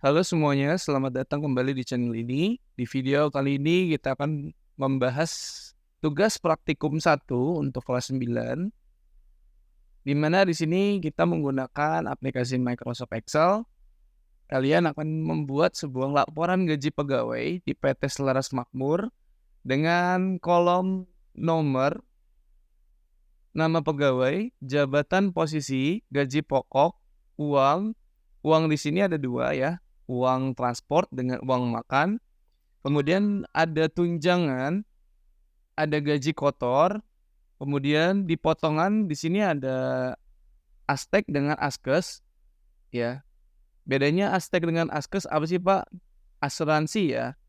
Halo semuanya, selamat datang kembali di channel ini. Di video kali ini kita akan membahas tugas praktikum 1 untuk kelas 9, di mana di sini kita menggunakan aplikasi Microsoft Excel. Kalian akan membuat sebuah laporan gaji pegawai di PT Selaras Makmur dengan kolom nomor, nama pegawai, jabatan, posisi, gaji pokok, uang. Uang di sini ada dua ya, uang transport dengan uang makan. Kemudian ada tunjangan, ada gaji kotor, kemudian di potongan di sini ada Astek dengan Askes, ya. Bedanya Astek dengan Askes apa sih, Pak? Asuransi ya.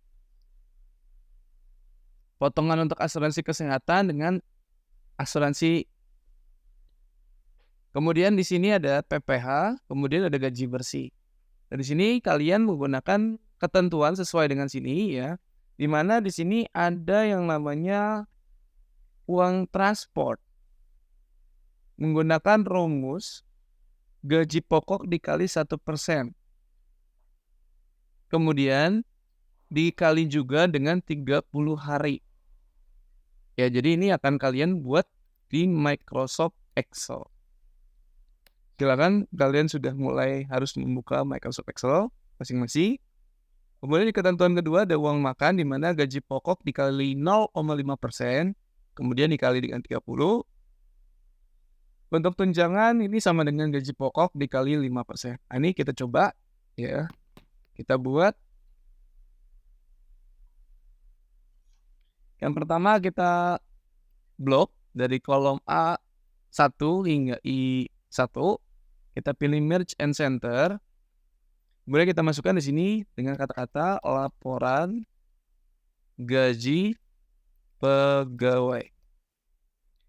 Potongan untuk asuransi kesehatan dengan asuransi. Kemudian di sini ada PPh, kemudian ada gaji bersih. Dan di sini kalian menggunakan ketentuan sesuai dengan sini ya. Di mana di sini ada yang namanya uang transport. Menggunakan rumus gaji pokok dikali 1%. Kemudian dikali juga dengan 30 hari. Ya, jadi ini akan kalian buat di Microsoft Excel. Silakan kalian sudah mulai harus membuka Microsoft Excel masing-masing. Kemudian di ketentuan kedua ada uang makan, di mana gaji pokok dikali 0,5%, kemudian dikali dengan 30. Untuk tunjangan ini sama dengan gaji pokok dikali 5%. Nah, ini kita coba ya. Kita buat. Yang pertama kita blok dari kolom A1 hingga I1. Kita pilih merge and center. Kemudian kita masukkan di sini dengan kata-kata laporan gaji pegawai.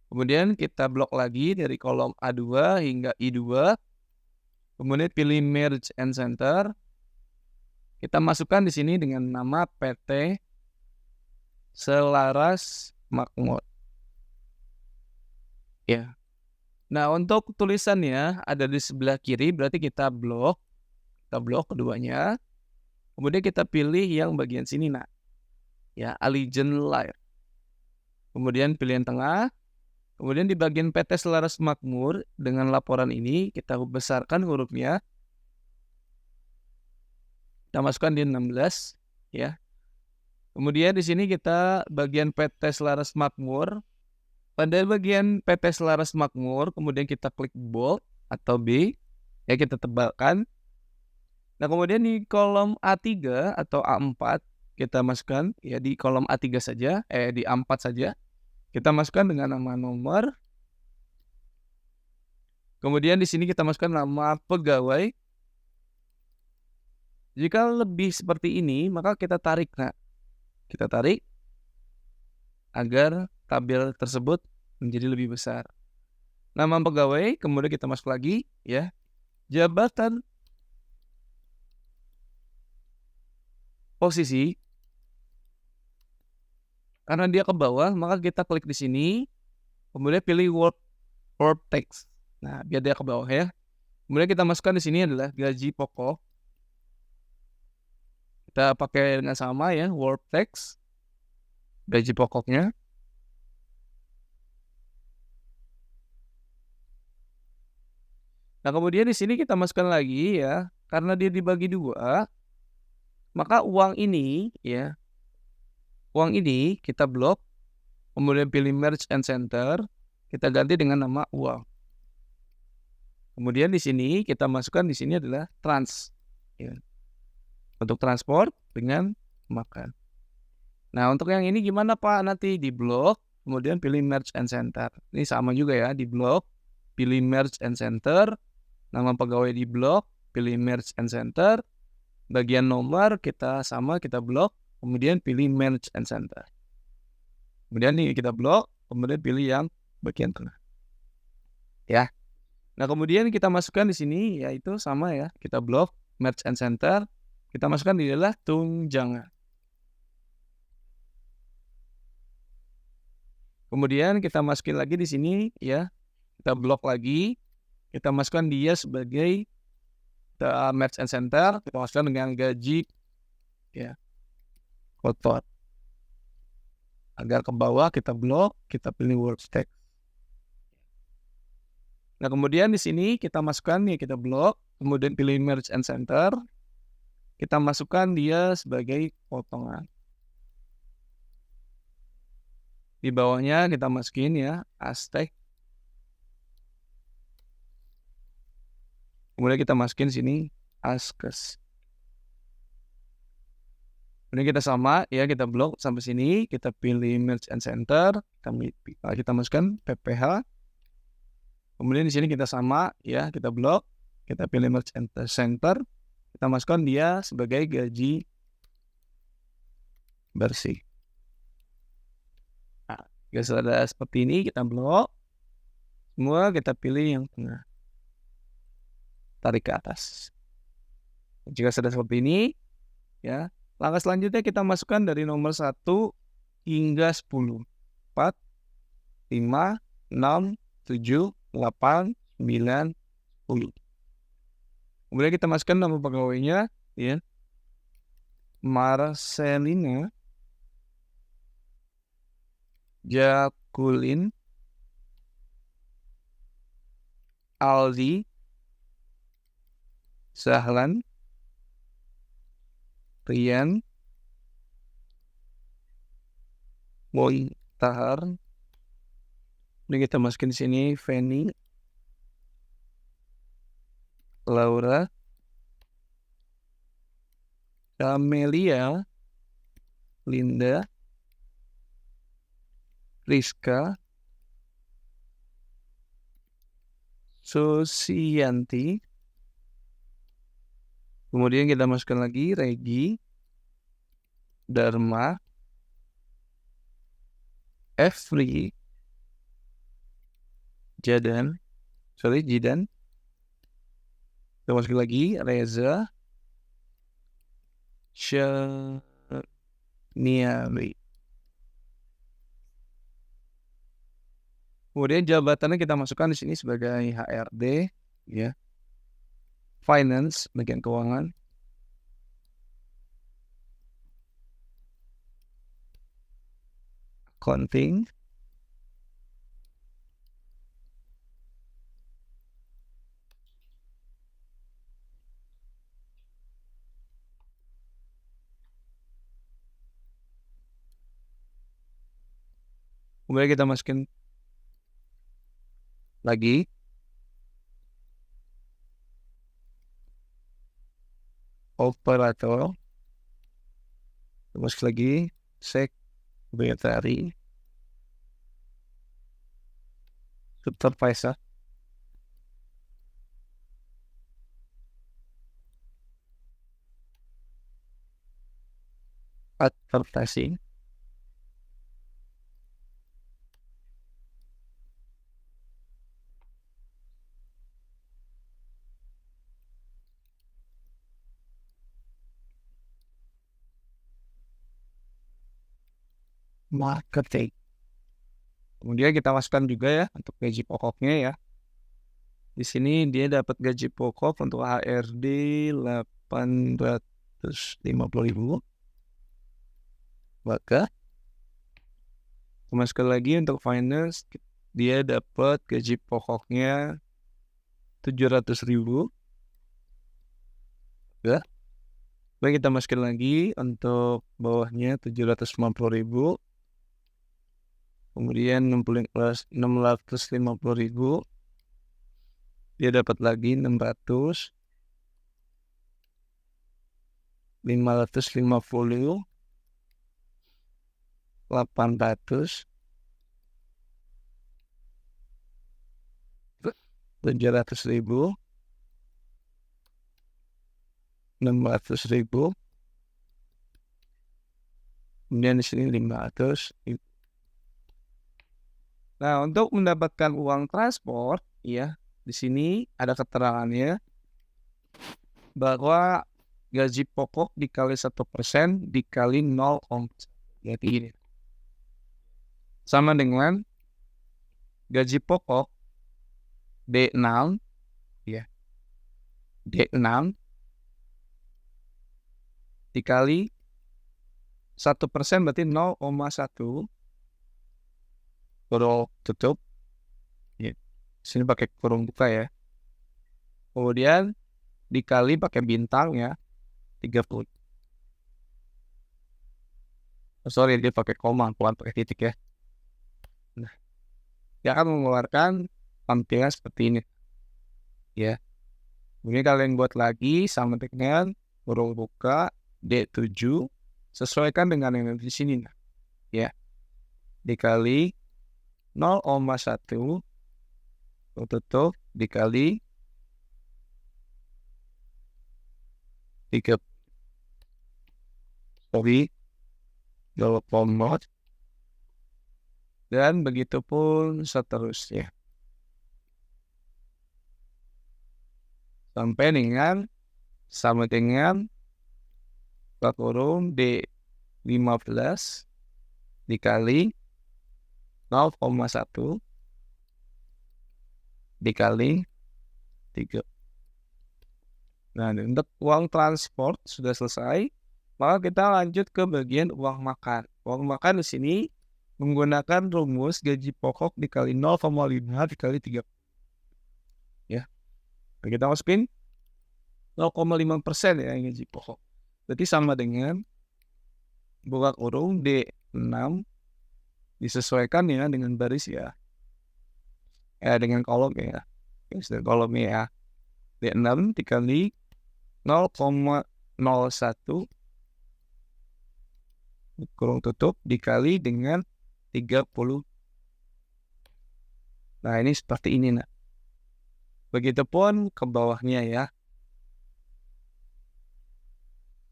Kemudian kita blok lagi dari kolom A2 hingga I2. Kemudian pilih merge and center. Kita masukkan di sini dengan nama PT Selaras Makmur. Ya. Nah, untuk tulisannya ada di sebelah kiri, berarti kita blok keduanya. Kemudian kita pilih yang bagian sini, nah. Ya, Allegiant Layer. Kemudian pilih yang tengah. Kemudian di bagian PT Selaras Makmur dengan laporan ini kita besarkan hurufnya. Kita masukkan di 16 ya. Kemudian di sini kita bagian PT Selaras Makmur. Pada bagian PT Selaras Makmur, kemudian kita klik bold atau B, ya kita tebalkan. Nah, kemudian di kolom A3 atau A4 kita masukkan ya di kolom A3 saja, di A4 saja. Kita masukkan dengan nama nomor. Kemudian di sini kita masukkan nama pegawai. Jika lebih seperti ini, maka kita tarik, nah. Kita tarik agar tabel tersebut menjadi lebih besar. Nama pegawai, kemudian kita masuk lagi ya. Jabatan, posisi. Karena dia ke bawah, maka kita klik di sini. Kemudian pilih word text. Nah, biar dia ke bawah ya. Kemudian kita masukkan di sini adalah gaji pokok. Kita pakai dengan sama ya, word text. Gaji pokoknya. Nah, kemudian di sini kita masukkan lagi ya, karena dia dibagi dua, maka uang ini ya, uang ini kita blok, kemudian pilih merge and center, kita ganti dengan nama uang. Kemudian di sini kita masukkan di sini adalah trans, ya, untuk transport dengan makan. Nah, untuk yang ini gimana Pak? Nanti di blok, kemudian pilih merge and center. Ini sama juga ya, di blok, pilih merge and center, nama pegawai di blok, pilih merge and center, bagian nomor kita sama, kita blok, kemudian pilih merge and center. Kemudian ini kita blok, kemudian pilih yang bagian tengah. Ya. Nah, kemudian kita masukkan di sini yaitu sama ya, kita blok, merge and center, kita masukkan di adalah tunjangan. Kemudian kita masukin lagi di sini ya. Kita blok lagi, kita masukkan dia sebagai kita merge and center, kita masukkan dengan gaji ya kotor. Agar ke bawah kita blok, kita pilih work text. Nah, kemudian di sini kita masukkan nih, kita blok, kemudian pilih merge and center. Kita masukkan dia sebagai potongan. Di bawahnya kita masukin ya Aztec. Kemudian kita masukin sini Askes. Kemudian kita sama ya, kita blok sampai sini, kita pilih merge and center, kita masukkan PPH. Kemudian di sini kita sama ya, kita blok, kita pilih merge and center, kita masukkan dia sebagai gaji bersih. Nah, jika sudah seperti ini, kita blok semua, kita pilih yang tengah, tarik ke atas. Jika sudah seperti ini ya, langkah selanjutnya kita masukkan dari nomor 1 hingga 10. 4, 5, 6, 7, 8, 9, 10. Kemudian kita masukkan nama pegawainya ya. Marcelina Jakulin Aldi Sahlan Rian Mointahar. Ini kita masukin di sini Feni Laura Camelia Linda Rizka Susianti. Kemudian kita masukkan lagi Regi Dharma Efri Jidan. Kita masukkan lagi Reza Syaniari. Kemudian jabatannya kita masukkan di sini sebagai HRD ya. Finance, bagian keuangan. Accounting. Kemudian kita masukin lagi operator. Masuk lagi sekretari, supervisor, advertising, marketing. Kemudian kita masukkan juga ya untuk gaji pokoknya ya. Di sini dia dapat gaji pokok untuk HRD 850.000. Maka masukkan lagi untuk finance, dia dapat gaji pokoknya 700.000. Ya. Baik, kita masukkan lagi untuk bawahnya 750.000. Kemudian 650.000. Dia dapat lagi 600, 550, 800, 700.000, 600.000. Kemudian di sini 500. Nah, untuk mendapatkan uang transport ya, di sini ada keterangannya bahwa gaji pokok dikali 1% dikali 0,1. Jadi ini sama dengan gaji pokok D6 ya D6 dikali 1% berarti 0,1 kurung tutup. Ya. Sini pakai kurung buka ya. Kemudian dikali pakai bintang ya, 30. Sorry, dia pakai koma, bukan pakai titik ya. Nah, dia akan mengeluarkan tampilan seperti ini. Ya. Ini kalian buat lagi sama dengan kurung buka D7 sesuaikan dengan yang di sini. Nah. Ya. Dikali 0,1 tutup dikali 3 dan begitu pun seterusnya sampai dengan sama dengan kurung D15 dikali 0,1 dikali 3. Nah, untuk uang transport sudah selesai, maka kita lanjut ke bagian uang makan. Uang makan di sini menggunakan rumus gaji pokok dikali 0,5 dikali 3. Ya. Nah, kita masukin 0,5% ya gaji pokok. Berarti sama dengan buka kurung D6 disesuaikan ya dengan baris ya. Dengan kolom ya. Kolom ya. D6 dikali 0,01 kurung tutup dikali dengan 30. Nah, ini seperti ini, nah. Begitupun ke bawahnya ya.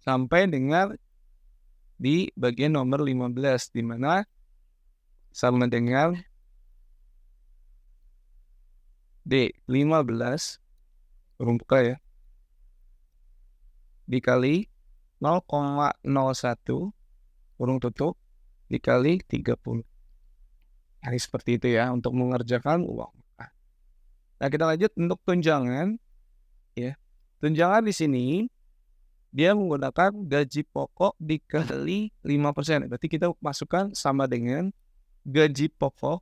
Sampai dengan di bagian nomor 15 di mana sama dengan D15 kurung buka ya. Dikali 0,01 kurung tutup dikali 30. Ini seperti itu ya untuk mengerjakan uang. Nah, kita lanjut untuk tunjangan ya. Tunjangan di sini dia menggunakan gaji pokok dikali 5%. Berarti kita masukkan sama dengan gaji pokok.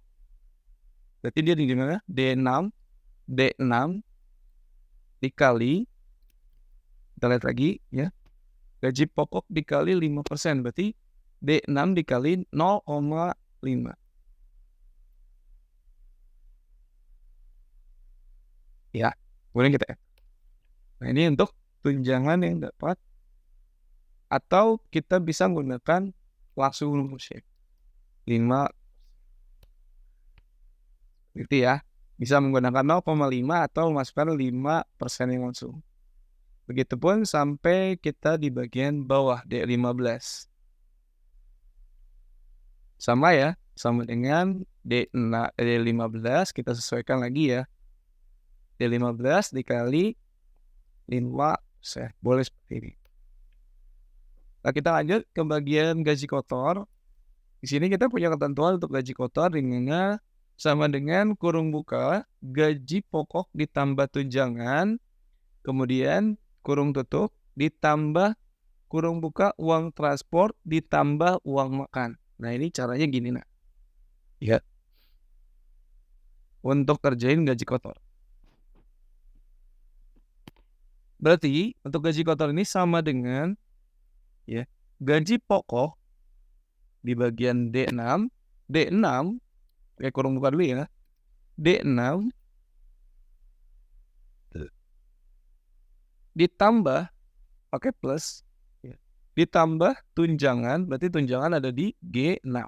Berarti dia di mana? D6 dikali, kita lihat lagi ya. Gaji pokok dikali 5%. Berarti D6 dikali 0,5. Ya, kemudian kita. Nah, ini untuk tunjangan yang dapat, atau kita bisa menggunakan langsung rumus ya. 5 gitu ya. Bisa menggunakan 0,5 atau memasukkan 5% yang langsung. Begitupun sampai kita di bagian bawah D15. Sama ya, sama dengan D15 kita sesuaikan lagi ya. D15 dikali 5%. Boleh seperti ini. Nah, kita lanjut ke bagian gaji kotor. Di sini kita punya ketentuan untuk gaji kotor dengan sama dengan kurung buka gaji pokok ditambah tunjangan, kemudian kurung tutup ditambah kurung buka uang transport ditambah uang makan. Nah, ini caranya gini nah. Ya. Untuk kerjain gaji kotor. Berarti untuk gaji kotor ini sama dengan ya, gaji pokok di bagian D6 kurung buka dulu ya. D6 ditambah pakai plus ya, ditambah tunjangan, berarti tunjangan ada di G6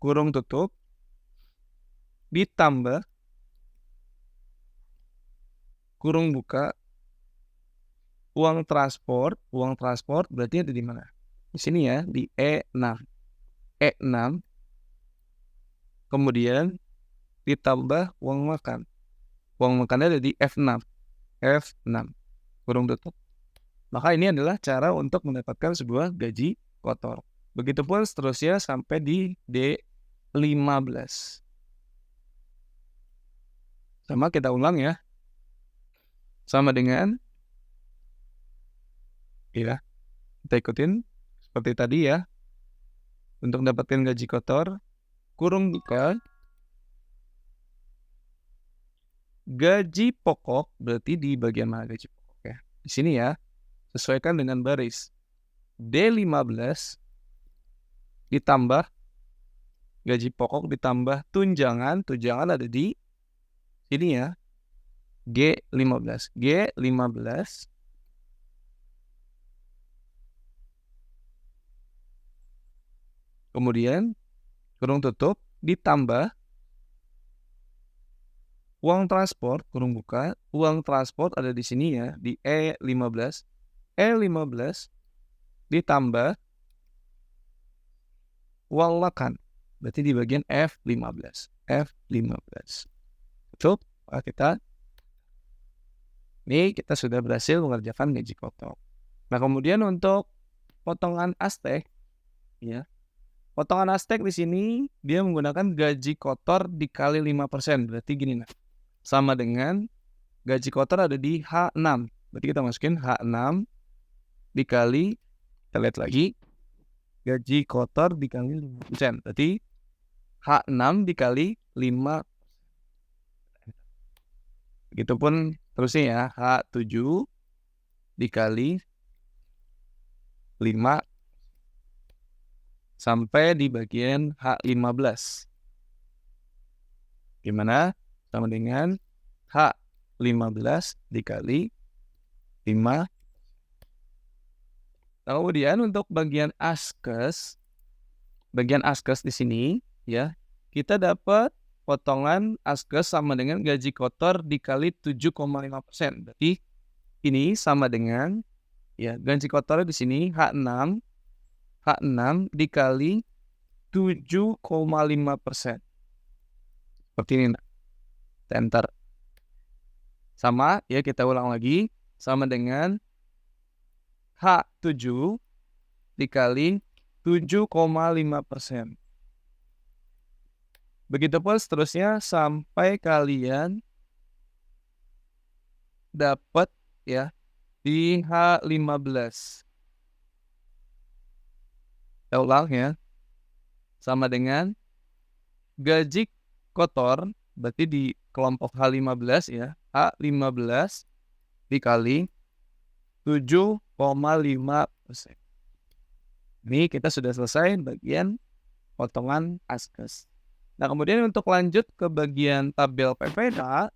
kurung tutup ditambah kurung buka uang transport berarti ada di mana? Di sini ya, di E6 kemudian ditambah uang makan. Uang makannya ada di F6 kurung tutup. Maka ini adalah cara untuk mendapatkan sebuah gaji kotor. Begitupun seterusnya sampai di D15. Sama kita ulang ya. sama dengan, ya, kita ikutin seperti tadi ya. Untuk mendapatkan gaji kotor, kurung buka, gaji pokok, berarti di bagian mana gaji pokok ya? Di sini ya, sesuaikan dengan baris. D15 ditambah gaji pokok ditambah tunjangan ada di sini ya, G15. G15 kemudian kurung tutup ditambah uang transport, kurung buka, uang transport ada di sini ya, di E15. E15 ditambah uang makan, berarti di bagian F15. F15. Cukup, kita sudah berhasil mengerjakan gaji kotor. Nah, kemudian untuk potongan Aztek, ya. Potongan Aztek di sini dia menggunakan gaji kotor dikali 5%. Berarti gini nah. Sama dengan gaji kotor ada di H6. Berarti kita masukin H6 dikali, kita lihat lagi, gaji kotor dikali 5%. Berarti H6 dikali 5. Begitupun terusnya ya, H7 dikali 5 sampai di bagian H15. Gimana? Sama dengan H15 dikali 5. Nah, kemudian untuk bagian askes di sini ya, kita dapat potongan askes sama dengan gaji kotor dikali 7,5%. Berarti ini sama dengan ya, gaji kotor di sini H6 dikali 7,5%. Seperti ini nah. Enter. Sama ya, kita ulang lagi, sama dengan H7 dikali 7,5%. Begitupun seterusnya sampai kalian dapat ya di H15. Kita ulang ya. Sama dengan gaji kotor, berarti di kelompok H15 ya. H15 dikali 7,5%. Ini kita sudah selesai bagian potongan askes. Nah, kemudian untuk lanjut ke bagian tabel PPh,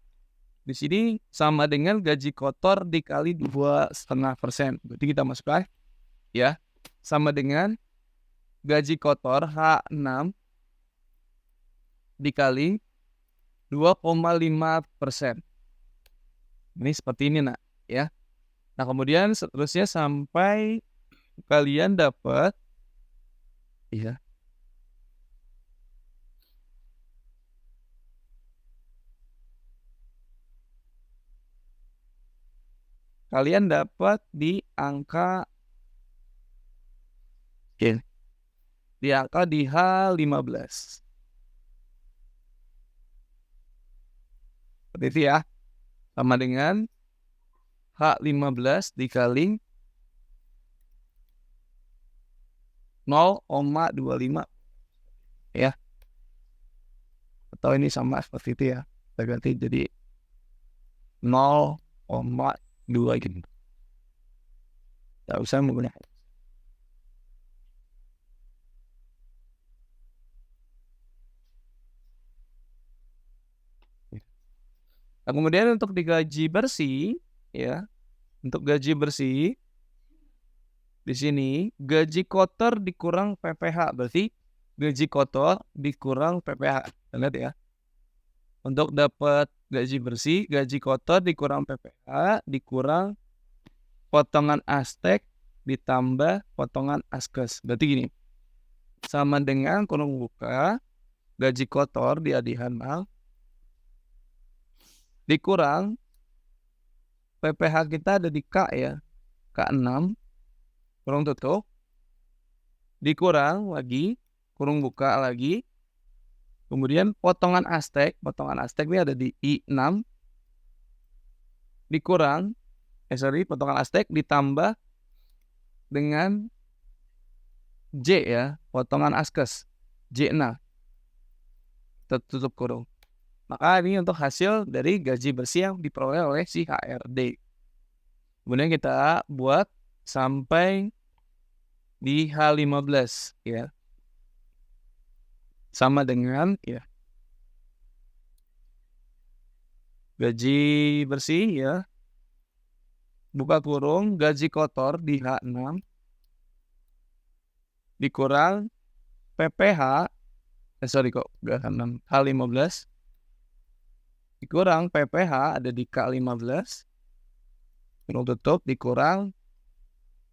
di sini sama dengan gaji kotor dikali 2,5%. Berarti kita masukkan ya, sama dengan gaji kotor H6 dikali 2,5%. Ini seperti ini nak ya. Nah, kemudian seterusnya sampai kalian dapat ya, kalian dapat di angka di H15. Seperti itu ya. Sama dengan H15 dikali 0,25 ya. Atau ini sama seperti itu ya. Kita ganti jadi 0,2 gitu. Tidak usah menggunakan. Nah, kemudian untuk digaji bersih ya, untuk gaji bersih di sini gaji kotor dikurang PPh, berarti gaji kotor dikurang PPh. Lihat ya. Untuk dapat gaji bersih, gaji kotor dikurang PPh dikurang potongan Aztek ditambah potongan askes. Berarti gini. Sama dengan kurung buka gaji kotor di H6 dikurang PPh kita ada di K ya, K6, kurung tutup, dikurang lagi, kurung buka lagi, kemudian potongan Aztek ini ada di I6, dikurang potongan Aztek ditambah dengan J ya, potongan Askes J6 tertutup kurung. Maka ini untuk hasil dari gaji bersih yang diperoleh oleh si HRD. Kemudian kita buat sampai di H15 ya. Sama dengan ya gaji bersih ya, buka kurung, gaji kotor di H6 dikurang PPH H15 dikurang PPH ada di K15 kurung tutup dikurang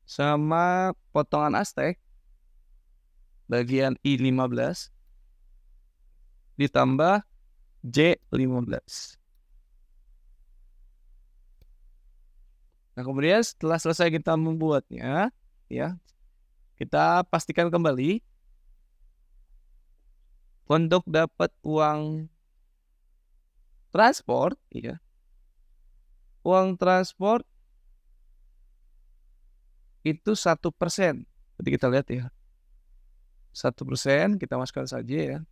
sama potongan Aztek bagian I15 ditambah J15. Nah, kemudian setelah selesai kita membuatnya, ya, kita pastikan kembali untuk dapat uang transport, ya. Uang transport itu 1%. Jadi kita lihat ya, 1% kita masukkan saja ya,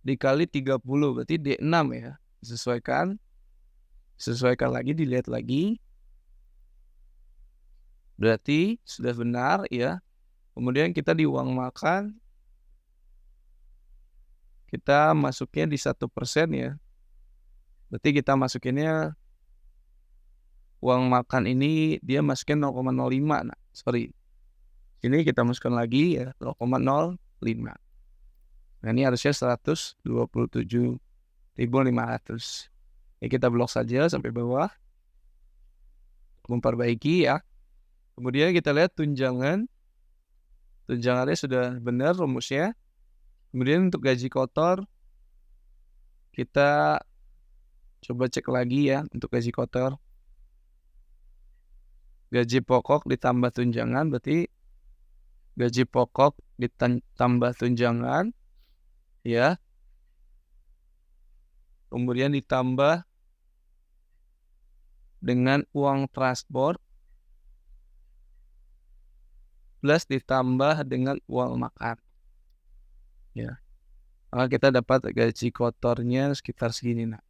dikali 30 berarti D6 ya. Sesuaikan lagi, dilihat lagi. Berarti sudah benar ya. Kemudian kita di uang makan, kita masuknya di 1% ya. Berarti kita masukinnya uang makan ini dia masukin 0,05. Nah, sorry. Ini kita masukkan lagi ya 0,05. Nah, ini harusnya 127.500. Ya, kita blok saja sampai bawah. Memperbaiki ya. Kemudian kita lihat tunjangannya sudah benar rumusnya. Kemudian untuk gaji kotor kita coba cek lagi ya untuk gaji kotor. Gaji pokok ditambah tunjangan berarti gaji pokok ditambah tunjangan ya. Kemudian ditambah dengan uang transport plus ditambah dengan uang makan. Ya. Maka kita dapat gaji kotornya sekitar segini nah.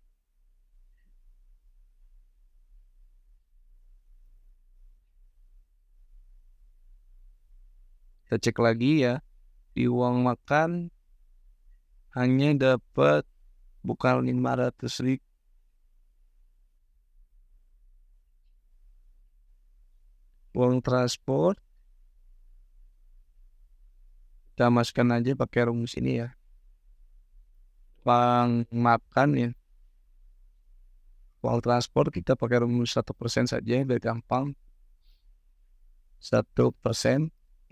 Kita cek lagi ya. Di uang makan hanya dapat bukan 500.000. Uang transport kita masukkan aja pakai rumus ini ya. Uang makan ya. Uang transport kita pakai rumus 1% saja biar gampang. 1%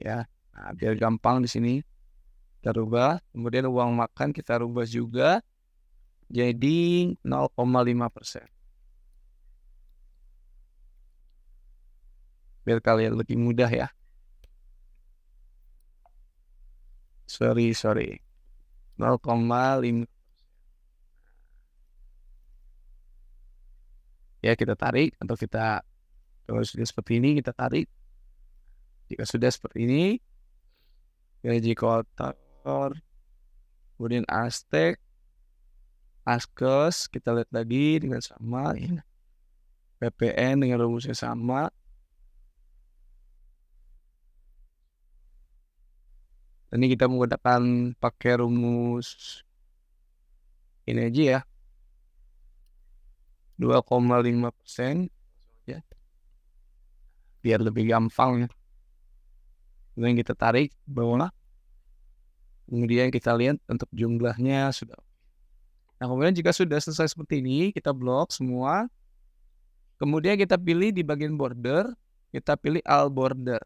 ya. Nah, biar gampang di sini kita rubah. Kemudian uang makan kita rubah juga jadi 0,5%. Biar kalian lebih mudah ya. Sorry. 0,5. Ya, kita tarik atau kita kalau sudah seperti ini kita tarik. Jika sudah seperti ini, gaji kotor, kemudian Aztek, Askes, kita lihat lagi dengan sama ya. PPN dengan rumusnya sama. Ini kita menggunakan pakai rumus ini aja ya. 2,5% ya. Biar lebih gampang ya. Kemudian kita tarik bawah. Kemudian kita lihat untuk jumlahnya sudah. Nah, kemudian jika sudah selesai seperti ini, kita blok semua. Kemudian kita pilih di bagian border, kita pilih all border.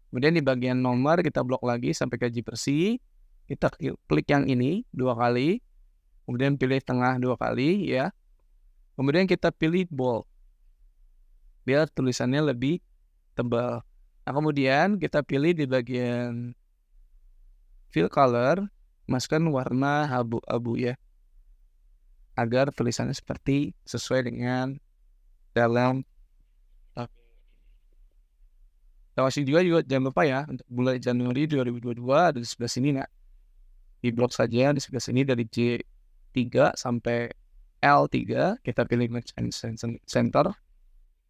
Kemudian di bagian nomor kita blok lagi sampai gaji bersih. Kita klik yang ini 2 kali. Kemudian pilih tengah 2 kali ya. Kemudian kita pilih bold. Biar tulisannya lebih tebal. Nah, kemudian kita pilih di bagian fill color, masukkan warna abu-abu ya. Agar tulisannya sesuai dengan dalam Tawasi juga jangan lupa ya untuk bulan Januari 2022 ada di sebelah sini nak. Di blok saja di sebelah sini dari J3 sampai L3 kita pilih match and center.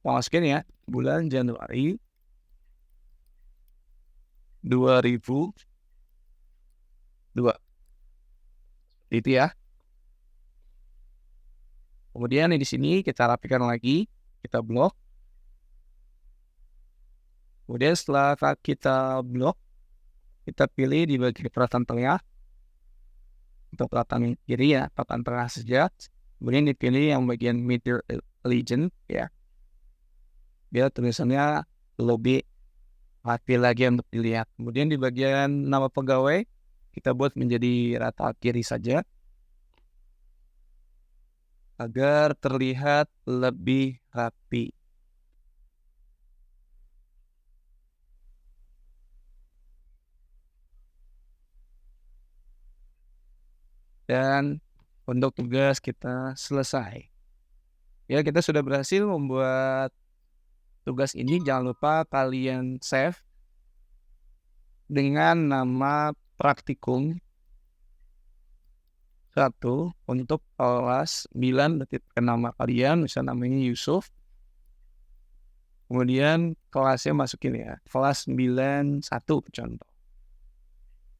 Masukin ya bulan Januari 2002. Itu ya. Kemudian di sini kita rapikan lagi, kita blok. Kemudian setelah kita blok, kita pilih di bagian peratan tengah. Untuk peratan kiri ya, peratan tengah saja. Kemudian dipilih yang bagian meter legend ya. Biar tulisannya lebih rapi lagi untuk dilihat. Kemudian di bagian nama pegawai, kita buat menjadi rata kiri saja. Agar terlihat lebih rapi. Dan untuk tugas kita selesai. Ya, kita sudah berhasil membuat tugas ini. Jangan lupa kalian save dengan nama praktikum 1 untuk kelas 9. Berarti nama kalian, misalnya namanya Yusuf. Kemudian kelasnya masukin ya, kelas 91 contoh.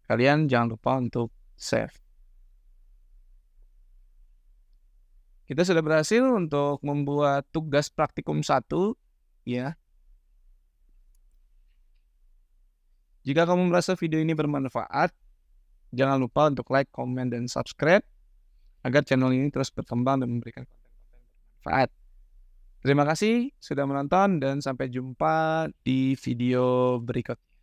Kalian jangan lupa untuk save. Kita sudah berhasil untuk membuat tugas praktikum 1 ya. Jika kamu merasa video ini bermanfaat, jangan lupa untuk like, comment, dan subscribe agar channel ini terus berkembang dan memberikan konten-konten bermanfaat. Terima kasih sudah menonton dan sampai jumpa di video berikutnya.